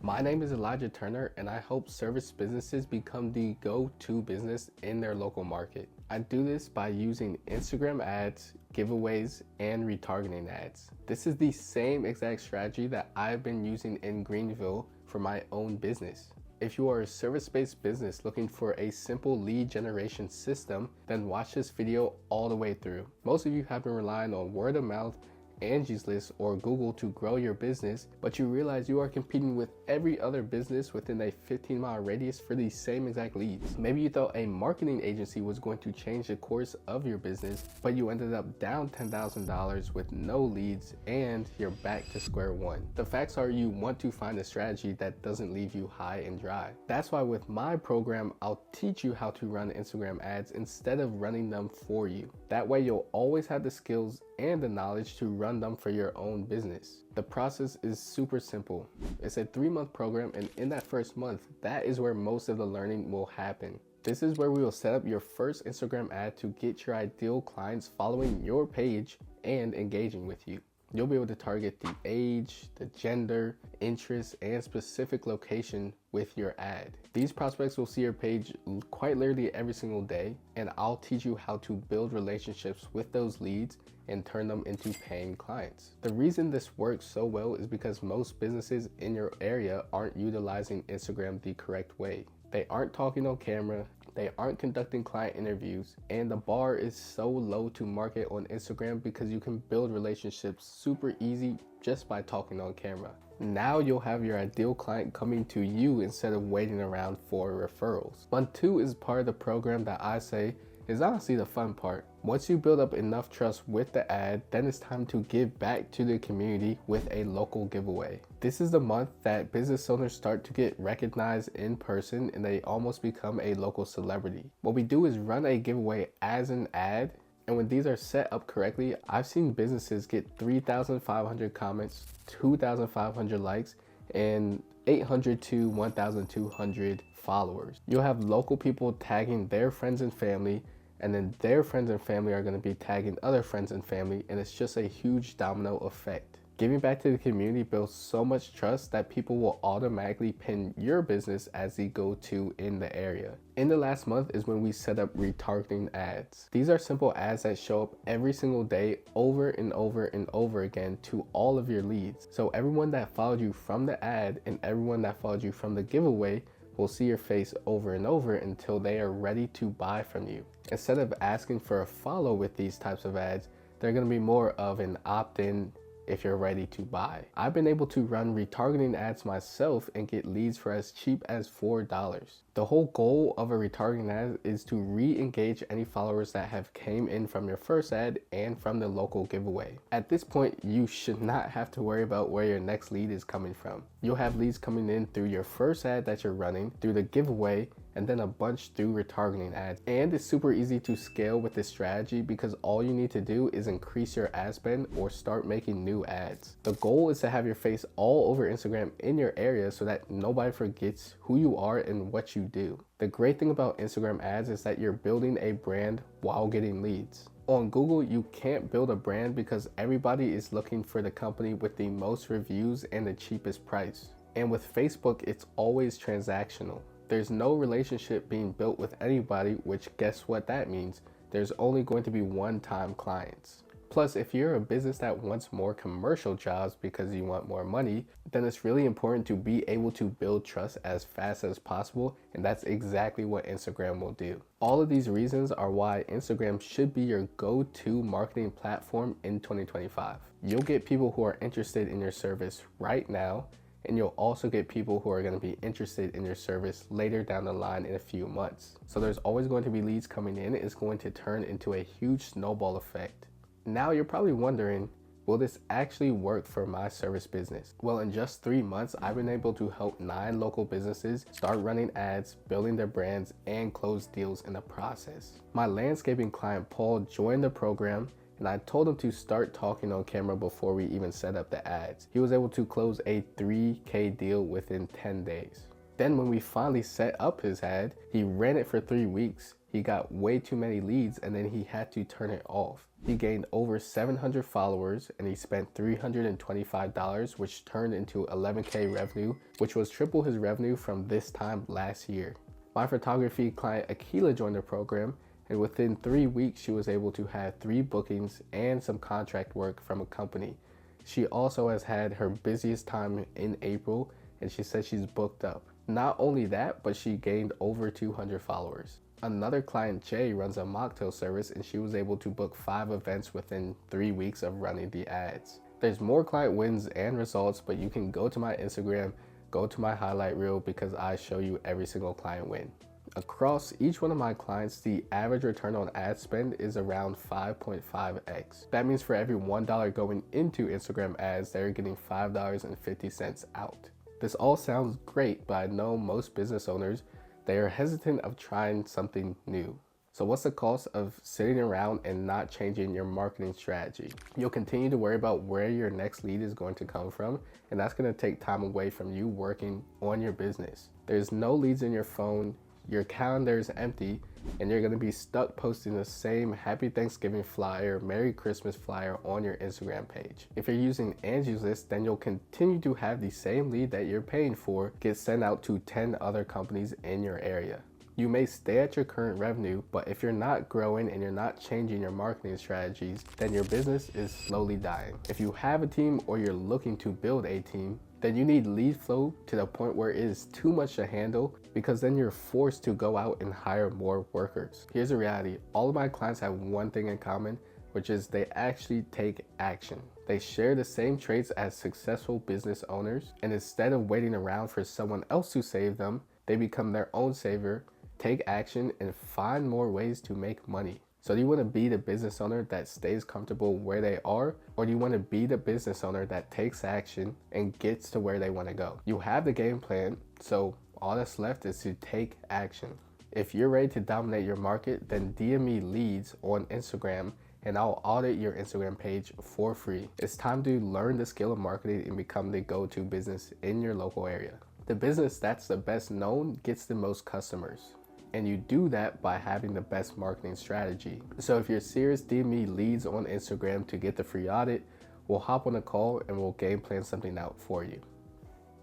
My name is Elijah Turner, and I help service businesses become the go-to business in their local market. I do this by using Instagram ads, giveaways, and retargeting ads. This is the same exact strategy that I've been using in Greenville for my own business. If you are a service-based business looking for a simple lead generation system, then watch this video all the way through. Most of you have been relying on word of mouth, Angie's List, or Google to grow your business, but you realize you are competing with every other business within a 15-mile radius for these same exact leads. Maybe you thought a marketing agency was going to change the course of your business, but you ended up down $10,000 with no leads and you're back to square one. The facts are you want to find a strategy that doesn't leave you high and dry. That's why with my program, I'll teach you how to run Instagram ads instead of running them for you. That way you'll always have the skills and the knowledge to run them for your own business. The process is super simple. It's a 3-month program, and in that first month, that is where most of the learning will happen. This is where we will set up your first Instagram ad to get your ideal clients following your page and engaging with you. You'll be able to target the age, the gender, interests, and specific location with your ad. These prospects will see your page quite literally every single day, and I'll teach you how to build relationships with those leads and turn them into paying clients. The reason this works so well is because most businesses in your area aren't utilizing Instagram the correct way. They aren't talking on camera, they aren't conducting client interviews, and the bar is so low to market on Instagram because you can build relationships super easy just by talking on camera. Now you'll have your ideal client coming to you instead of waiting around for referrals. Month 2 is part of the program that I say is honestly the fun part. Once you build up enough trust with the ad, then it's time to give back to the community with a local giveaway. This is the month that business owners start to get recognized in person and they almost become a local celebrity. What we do is run a giveaway as an ad, and when these are set up correctly, I've seen businesses get 3,500 comments, 2,500 likes, and 800 to 1,200 followers. You'll have local people tagging their friends and family, and then their friends and family are going to be tagging other friends and family, and it's just a huge domino effect. Giving back to the community builds so much trust that people will automatically pin your business as the go-to in the area. In the last month is when we set up retargeting ads. These are simple ads that show up every single day over and over and over again to all of your leads. So everyone that followed you from the ad and everyone that followed you from the giveaway will see your face over and over until they are ready to buy from you. Instead of asking for a follow with these types of ads, they're going to be more of an opt-in if you're ready to buy. I've been able to run retargeting ads myself and get leads for as cheap as $4. The whole goal of a retargeting ad is to re-engage any followers that have came in from your first ad and from the local giveaway. At this point, you should not have to worry about where your next lead is coming from. You'll have leads coming in through your first ad that you're running, through the giveaway, and then a bunch through retargeting ads. And it's super easy to scale with this strategy because all you need to do is increase your ad spend or start making new ads. The goal is to have your face all over Instagram in your area so that nobody forgets who you are and what you do. The great thing about Instagram ads is that you're building a brand while getting leads. On Google, you can't build a brand because everybody is looking for the company with the most reviews and the cheapest price. And with Facebook, it's always transactional. There's no relationship being built with anybody, which guess what that means? There's only going to be one-time clients. Plus, if you're a business that wants more commercial jobs because you want more money, then it's really important to be able to build trust as fast as possible, and that's exactly what Instagram will do. All of these reasons are why Instagram should be your go-to marketing platform in 2025. You'll get people who are interested in your service right now, and you'll also get people who are going to be interested in your service later down the line in a few months. So there's always going to be leads coming in. It's going to turn into a huge snowball effect. Now you're probably wondering, will this actually work for my service business? Well, in just 3 months, I've been able to help 9 local businesses start running ads, building their brands, and close deals in the process. My landscaping client, Paul, joined the program, and I told him to start talking on camera before we even set up the ads. He was able to close a $3,000 deal within 10 days. Then when we finally set up his ad, he ran it for 3 weeks He got way too many leads and then he had to turn it off. He gained over 700 followers and he spent $325, which turned into 11K revenue, which was triple his revenue from this time last year. My photography client Akila joined the program, and within 3 weeks she was able to have 3 bookings and some contract work from a company. She also has had her busiest time in April, and she said she's booked up. Not only that, but she gained over 200 followers. Another client, Jay, runs a mocktail service, and she was able to book 5 events within 3 weeks of running the ads. There's more client wins and results, but you can go to my Instagram, go to my highlight reel, because I show you every single client win. Across each one of my clients, the average return on ad spend is around 5.5x. That means for every $1 going into Instagram ads, they're getting $5.50 out. This all sounds great, but I know most business owners, they are hesitant of trying something new. So what's the cost of sitting around and not changing your marketing strategy? You'll continue to worry about where your next lead is going to come from, and that's going to take time away from you working on your business. There's no leads in your phone, your calendar is empty, and you're going to be stuck posting the same Happy Thanksgiving flyer, Merry Christmas flyer on your Instagram page. If you're using Angie's List, then you'll continue to have the same lead that you're paying for get sent out to 10 other companies in your area. You may stay at your current revenue, but if you're not growing and you're not changing your marketing strategies, then your business is slowly dying. If you have a team or you're looking to build a team, then you need lead flow to the point where it is too much to handle, because then you're forced to go out and hire more workers. Here's the reality. All of my clients have one thing in common, which is they actually take action. They share the same traits as successful business owners, and instead of waiting around for someone else to save them, they become their own savior, take action, and find more ways to make money. So do you want to be the business owner that stays comfortable where they are, or do you want to be the business owner that takes action and gets to where they want to go? You have the game plan, so all that's left is to take action. If you're ready to dominate your market, then DM me leads on Instagram and I'll audit your Instagram page for free. It's time to learn the skill of marketing and become the go-to business in your local area. The business that's the best known gets the most customers. And you do that by having the best marketing strategy. So if you're serious, DM me leads on Instagram to get the free audit. We'll hop on a call and we'll game plan something out for you.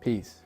Peace.